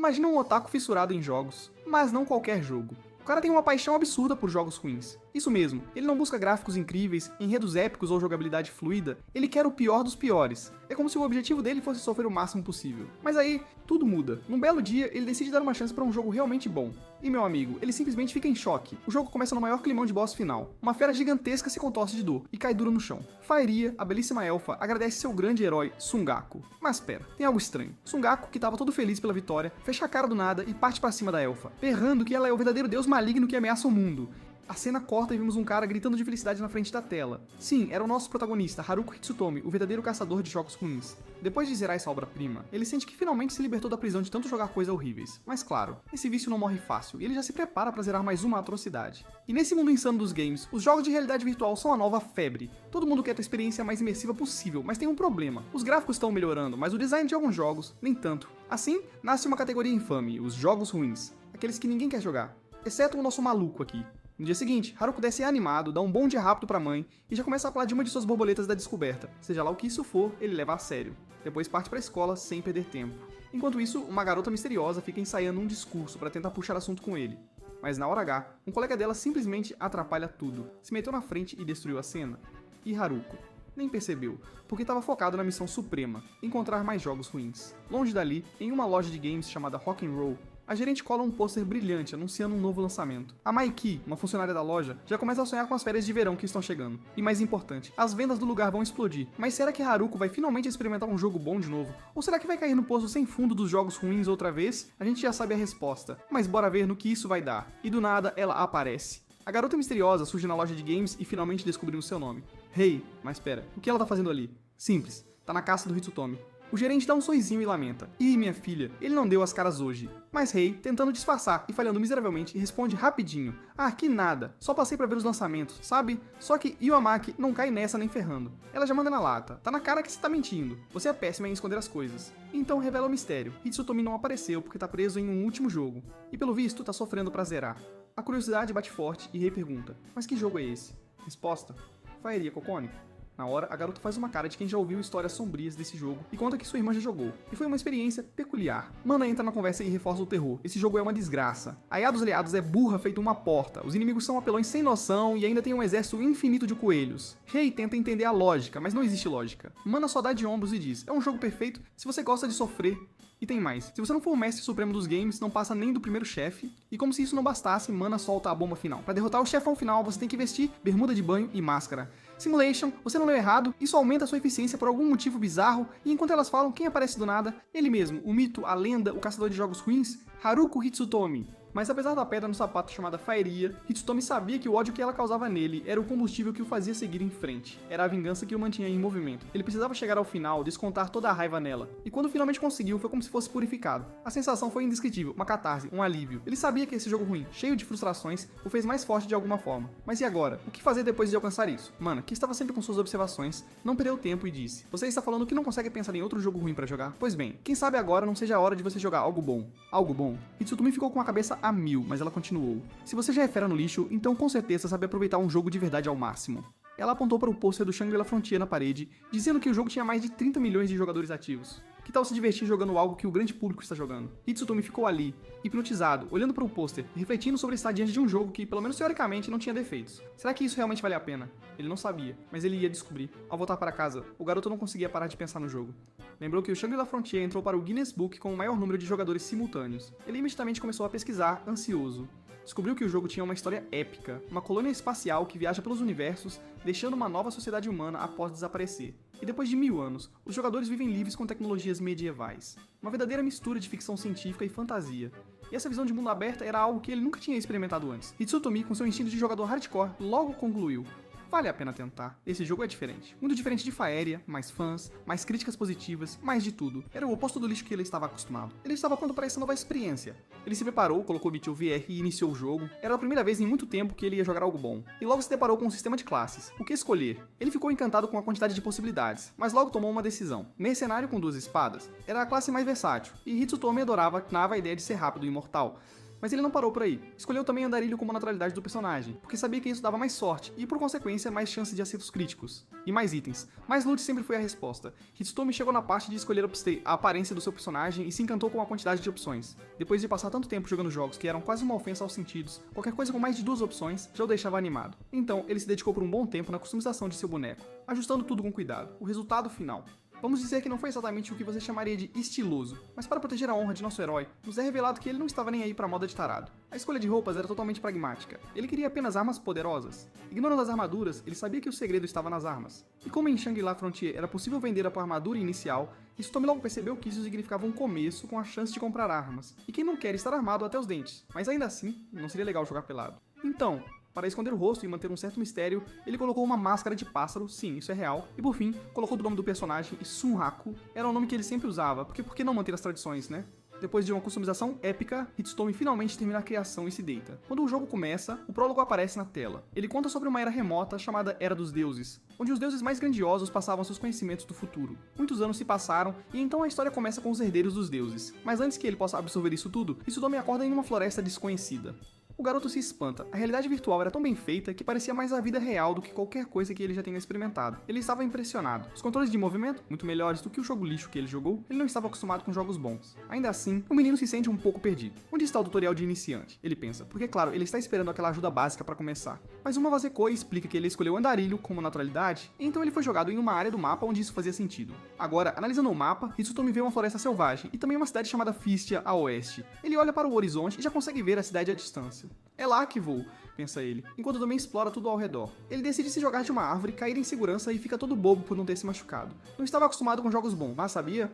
Imagina um otaku fissurado em jogos, mas não qualquer jogo. O cara tem uma paixão absurda por jogos ruins. Isso mesmo, ele não busca gráficos incríveis, enredos épicos ou jogabilidade fluida, ele quer o pior dos piores. É como se o objetivo dele fosse sofrer o máximo possível. Mas aí, tudo muda. Num belo dia, ele decide dar uma chance pra um jogo realmente bom. E meu amigo, ele simplesmente fica em choque. O jogo começa no maior climão de boss final. Uma fera gigantesca se contorce de dor e cai dura no chão. Faeria, a belíssima elfa, agradece seu grande herói, Sungaku. Mas pera, tem algo estranho. Sungaku, que tava todo feliz pela vitória, fecha a cara do nada e parte pra cima da elfa, berrando que ela é o verdadeiro deus maligno que ameaça o mundo. A cena corta e vimos um cara gritando de felicidade na frente da tela. Sim, era o nosso protagonista, Haruko Hitsutomi, o verdadeiro caçador de jogos ruins. Depois de zerar essa obra-prima, ele sente que finalmente se libertou da prisão de tanto jogar coisas horríveis. Mas claro, esse vício não morre fácil, e ele já se prepara para zerar mais uma atrocidade. E nesse mundo insano dos games, os jogos de realidade virtual são a nova febre. Todo mundo quer ter a experiência mais imersiva possível, mas tem um problema. Os gráficos estão melhorando, mas o design de alguns jogos, nem tanto. Assim, nasce uma categoria infame, os jogos ruins. Aqueles que ninguém quer jogar. Exceto o nosso maluco aqui. No dia seguinte, Haruko desce animado, dá um bom dia rápido pra mãe e já começa a falar de uma de suas borboletas da descoberta. Seja lá o que isso for, ele leva a sério. Depois parte pra escola sem perder tempo. Enquanto isso, uma garota misteriosa fica ensaiando um discurso pra tentar puxar assunto com ele. Mas na hora H, um colega dela simplesmente atrapalha tudo, se meteu na frente e destruiu a cena. E Haruko nem percebeu, porque estava focado na missão suprema, encontrar mais jogos ruins. Longe dali, em uma loja de games chamada Rock'n'Roll, a gerente cola um pôster brilhante anunciando um novo lançamento. A Maiki, uma funcionária da loja, já começa a sonhar com as férias de verão que estão chegando. E mais importante, as vendas do lugar vão explodir. Mas será que Haruko vai finalmente experimentar um jogo bom de novo? Ou será que vai cair no poço sem fundo dos jogos ruins outra vez? A gente já sabe a resposta, mas bora ver no que isso vai dar. E do nada, ela aparece. A garota misteriosa surge na loja de games e finalmente descobrimos seu nome. Rei, mas pera, o que ela tá fazendo ali? Simples, tá na caça do Hitsutomi. O gerente dá um sorrisinho e lamenta. Ih, minha filha, ele não deu as caras hoje. Mas Rei, tentando disfarçar e falhando miseravelmente, responde rapidinho. Ah, que nada, só passei pra ver os lançamentos, sabe? Só que Iwamaki não cai nessa nem ferrando. Ela já manda na lata. Tá na cara que você tá mentindo. Você é péssima em esconder as coisas. Então revela o mistério. Hitsutomi não apareceu porque tá preso em um último jogo. E pelo visto, tá sofrendo pra zerar. A curiosidade bate forte e Rei pergunta. Mas que jogo é esse? Resposta. Faeria Kokone. Na hora, a garota faz uma cara de quem já ouviu histórias sombrias desse jogo e conta que sua irmã já jogou. E foi uma experiência peculiar. Mana entra na conversa e reforça o terror. Esse jogo é uma desgraça. A IA dos aliados é burra feito uma porta. Os inimigos são apelões sem noção e ainda tem um exército infinito de coelhos. Rei tenta entender a lógica, mas não existe lógica. Mana só dá de ombros e diz, é um jogo perfeito se você gosta de sofrer. E tem mais, se você não for o mestre supremo dos games, não passa nem do primeiro chefe, e como se isso não bastasse, Mana solta a bomba final. Pra derrotar o chefão final, você tem que vestir bermuda de banho e máscara. Simulation, você não leu errado, isso aumenta a sua eficiência por algum motivo bizarro, e enquanto elas falam, quem aparece do nada? Ele mesmo, o mito, a lenda, o caçador de jogos ruins, Haruko Hitsutomi. Mas apesar da pedra no sapato chamada Faeria, Hitsutomi sabia que o ódio que ela causava nele era o combustível que o fazia seguir em frente. Era a vingança que o mantinha em movimento. Ele precisava chegar ao final, descontar toda a raiva nela. E quando finalmente conseguiu, foi como se fosse purificado. A sensação foi indescritível, uma catarse, um alívio. Ele sabia que esse jogo ruim, cheio de frustrações, o fez mais forte de alguma forma. Mas e agora? O que fazer depois de alcançar isso? Mana, que estava sempre com suas observações, não perdeu tempo e disse: você está falando que não consegue pensar em outro jogo ruim pra jogar? Pois bem, quem sabe agora não seja a hora de você jogar algo bom. Algo bom? Hitsutomi ficou com a cabeça a mil, mas ela continuou. Se você já é fera no lixo, então com certeza sabe aproveitar um jogo de verdade ao máximo. Ela apontou para o pôster do Shangri-La Frontier na parede, dizendo que o jogo tinha mais de 30 milhões de jogadores ativos. Que tal se divertir jogando algo que o grande público está jogando? Hitsutomi ficou ali, hipnotizado, olhando para o pôster, refletindo sobre estar diante de um jogo que, pelo menos teoricamente, não tinha defeitos. Será que isso realmente vale a pena? Ele não sabia, mas ele ia descobrir. Ao voltar para casa, o garoto não conseguia parar de pensar no jogo. Lembrou que o Shangri-La Frontier entrou para o Guinness Book com o maior número de jogadores simultâneos. Ele imediatamente começou a pesquisar, ansioso. Descobriu que o jogo tinha uma história épica, uma colônia espacial que viaja pelos universos, deixando uma nova sociedade humana após desaparecer. E depois de 1000 anos, os jogadores vivem livres com tecnologias medievais. Uma verdadeira mistura de ficção científica e fantasia. E essa visão de mundo aberto era algo que ele nunca tinha experimentado antes. Hitsutomi, com seu instinto de jogador hardcore, logo concluiu: vale a pena tentar. Esse jogo é diferente. Muito diferente de Faeria, mais fãs, mais críticas positivas, mais de tudo. Era o oposto do lixo que ele estava acostumado. Ele estava pronto para essa nova experiência. Ele se preparou, colocou o BitU VR e iniciou o jogo. Era a primeira vez em muito tempo que ele ia jogar algo bom. E logo se deparou com um sistema de classes. O que escolher? Ele ficou encantado com a quantidade de possibilidades, mas logo tomou uma decisão. Mercenário com 2 espadas era a classe mais versátil, e Hitsutomi adorava a ideia de ser rápido e imortal. Mas ele não parou por aí. Escolheu também Andarilho como naturalidade do personagem, porque sabia que isso dava mais sorte e, por consequência, mais chance de acertos críticos. E mais itens. Mais loot sempre foi a resposta. Hitomi chegou na parte de escolher a aparência do seu personagem e se encantou com a quantidade de opções. Depois de passar tanto tempo jogando jogos que eram quase uma ofensa aos sentidos, qualquer coisa com mais de 2 opções já o deixava animado. Então, ele se dedicou por um bom tempo na customização de seu boneco, ajustando tudo com cuidado. O resultado final. Vamos dizer que não foi exatamente o que você chamaria de estiloso, mas para proteger a honra de nosso herói, nos é revelado que ele não estava nem aí pra moda de tarado. A escolha de roupas era totalmente pragmática. Ele queria apenas armas poderosas. Ignorando as armaduras, ele sabia que o segredo estava nas armas. E como em Shangri-La Frontier era possível vender a armadura inicial, Hitomi logo percebeu que isso significava um começo com a chance de comprar armas. E quem não quer estar armado até os dentes? Mas ainda assim, não seria legal jogar pelado. Então, para esconder o rosto e manter um certo mistério, ele colocou uma máscara de pássaro, sim, isso é real, e por fim, colocou o nome do personagem, e Sunraku era o nome que ele sempre usava, porque por que não manter as tradições, né? Depois de uma customização épica, Hitomi finalmente termina a criação e se deita. Quando o jogo começa, o prólogo aparece na tela. Ele conta sobre uma era remota chamada Era dos Deuses, onde os deuses mais grandiosos passavam seus conhecimentos do futuro. Muitos anos se passaram, e então a história começa com os herdeiros dos deuses. Mas antes que ele possa absorver isso tudo, Hitomi acorda em uma floresta desconhecida. O garoto se espanta. A realidade virtual era tão bem feita que parecia mais a vida real do que qualquer coisa que ele já tenha experimentado. Ele estava impressionado. Os controles de movimento, muito melhores do que o jogo lixo que ele jogou, ele não estava acostumado com jogos bons. Ainda assim, o menino se sente um pouco perdido. Onde está o tutorial de iniciante? Ele pensa, porque claro, ele está esperando aquela ajuda básica para começar. Mas uma Vazekoi explica que ele escolheu Andarilho como naturalidade, e então ele foi jogado em uma área do mapa onde isso fazia sentido. Agora, analisando o mapa, Hitomi vê uma floresta selvagem e também uma cidade chamada Fistia a oeste. Ele olha para o horizonte e já consegue ver a cidade à distância. É lá que vou, pensa ele, enquanto também explora tudo ao redor. Ele decide se jogar de uma árvore, cair em segurança e fica todo bobo por não ter se machucado. Não estava acostumado com jogos bons, mas sabia?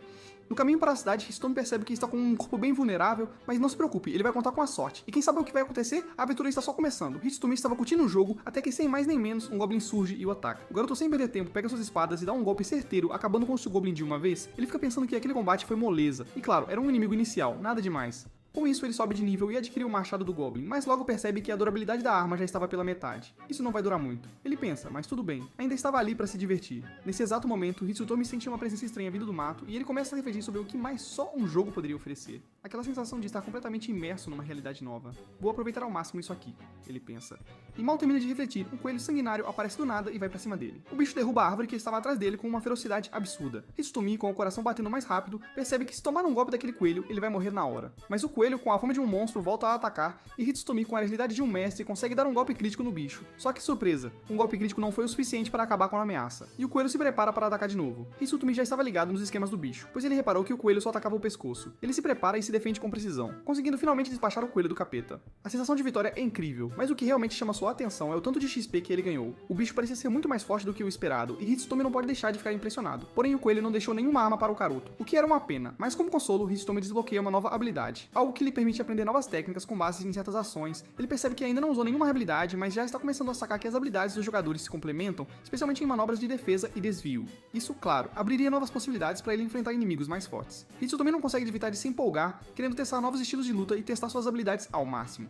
No caminho para a cidade, Hitomi percebe que está com um corpo bem vulnerável, mas não se preocupe, ele vai contar com a sorte. E quem sabe o que vai acontecer? A aventura está só começando. Hitomi estava curtindo o jogo, até que sem mais nem menos, um Goblin surge e o ataca. O garoto sem perder tempo pega suas espadas e dá um golpe certeiro, acabando com o Goblin de uma vez. Ele fica pensando que aquele combate foi moleza. E claro, era um inimigo inicial, nada demais. Com isso, ele sobe de nível e adquire o machado do Goblin, mas logo percebe que a durabilidade da arma já estava pela metade. Isso não vai durar muito. Ele pensa, mas tudo bem, ainda estava ali para se divertir. Nesse exato momento, Hitomi sente uma presença estranha vindo do mato e ele começa a refletir sobre o que mais só um jogo poderia oferecer. Aquela sensação de estar completamente imerso numa realidade nova. Vou aproveitar ao máximo isso aqui, ele pensa. E mal termina de refletir, um coelho sanguinário aparece do nada e vai para cima dele. O bicho derruba a árvore que estava atrás dele com uma ferocidade absurda. Hitomi, com o coração batendo mais rápido, percebe que se tomar um golpe daquele coelho, ele vai morrer na hora. Mas o coelho, com a fome de um monstro, volta a atacar e Hitomi, com a agilidade de um mestre, consegue dar um golpe crítico no bicho. Só que surpresa, um golpe crítico não foi o suficiente para acabar com a ameaça. E o coelho se prepara para atacar de novo. Hitomi já estava ligado nos esquemas do bicho, pois ele reparou que o coelho só atacava o pescoço. Ele se prepara e se defende com precisão, conseguindo finalmente despachar o coelho do capeta. A sensação de vitória é incrível, mas o que realmente chama sua atenção é o tanto de XP que ele ganhou. O bicho parecia ser muito mais forte do que o esperado, e Hitomi não pode deixar de ficar impressionado. Porém, o coelho não deixou nenhuma arma para o caroto, o que era uma pena, mas como consolo, Hitomi desbloqueia uma nova habilidade, algo que lhe permite aprender novas técnicas com base em certas ações. Ele percebe que ainda não usou nenhuma habilidade, mas já está começando a sacar que as habilidades dos jogadores se complementam, especialmente em manobras de defesa e desvio. Isso, claro, abriria novas possibilidades para ele enfrentar inimigos mais fortes. Hitomi não consegue evitar de se empolgar, querendo testar novos estilos de luta e testar suas habilidades ao máximo.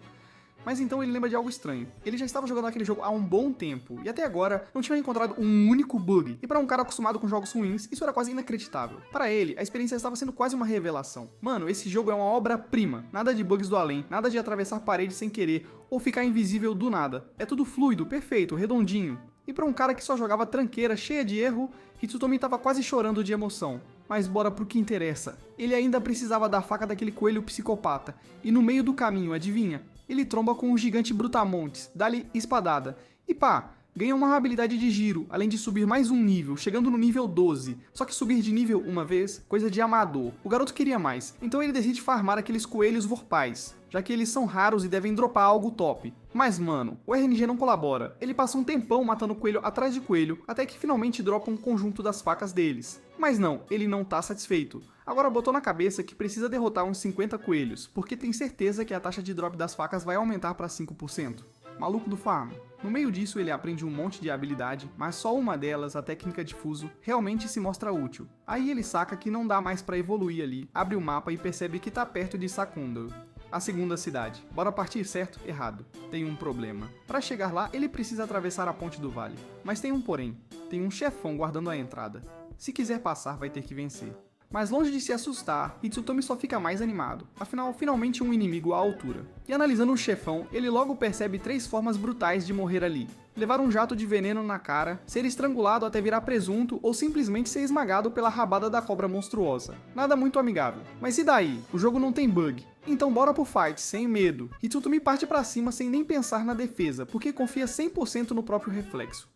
Mas então ele lembra de algo estranho. Ele já estava jogando aquele jogo há um bom tempo, e até agora não tinha encontrado um único bug. E para um cara acostumado com jogos ruins, isso era quase inacreditável. Para ele, a experiência estava sendo quase uma revelação. Mano, esse jogo é uma obra-prima. Nada de bugs do além, nada de atravessar paredes sem querer, ou ficar invisível do nada. É tudo fluido, perfeito, redondinho. E para um cara que só jogava tranqueira cheia de erro, Hitomi estava quase chorando de emoção. Mas bora pro que interessa. Ele ainda precisava da faca daquele coelho psicopata. E no meio do caminho, adivinha? Ele tromba com um gigante brutamontes, dá-lhe espadada. E pá, ganha uma habilidade de giro, além de subir mais um nível, chegando no nível 12. Só que subir de nível uma vez, coisa de amador. O garoto queria mais, então ele decide farmar aqueles coelhos vorpais, já que eles são raros e devem dropar algo top. Mas mano, o RNG não colabora. Ele passa um tempão matando coelho atrás de coelho, até que finalmente dropa um conjunto das facas deles. Mas não, ele não tá satisfeito. Agora botou na cabeça que precisa derrotar uns 50 coelhos, porque tem certeza que a taxa de drop das facas vai aumentar para 5%. Maluco do farm. No meio disso ele aprende um monte de habilidade, mas só uma delas, a técnica de fuso, realmente se mostra útil. Aí ele saca que não dá mais para evoluir ali, abre o mapa e percebe que tá perto de Sakundo, a segunda cidade. Bora partir certo? Errado. Tem um problema. Para chegar lá, ele precisa atravessar a ponte do vale. Mas tem um porém. Tem um chefão guardando a entrada. Se quiser passar, vai ter que vencer. Mas longe de se assustar, Hitsutomi só fica mais animado, afinal, finalmente um inimigo à altura. E analisando o chefão, ele logo percebe 3 formas brutais de morrer ali: levar um jato de veneno na cara, ser estrangulado até virar presunto ou simplesmente ser esmagado pela rabada da cobra monstruosa. Nada muito amigável. Mas e daí? O jogo não tem bug. Então bora pro fight, sem medo. Hitsutomi parte pra cima sem nem pensar na defesa, porque confia 100% no próprio reflexo.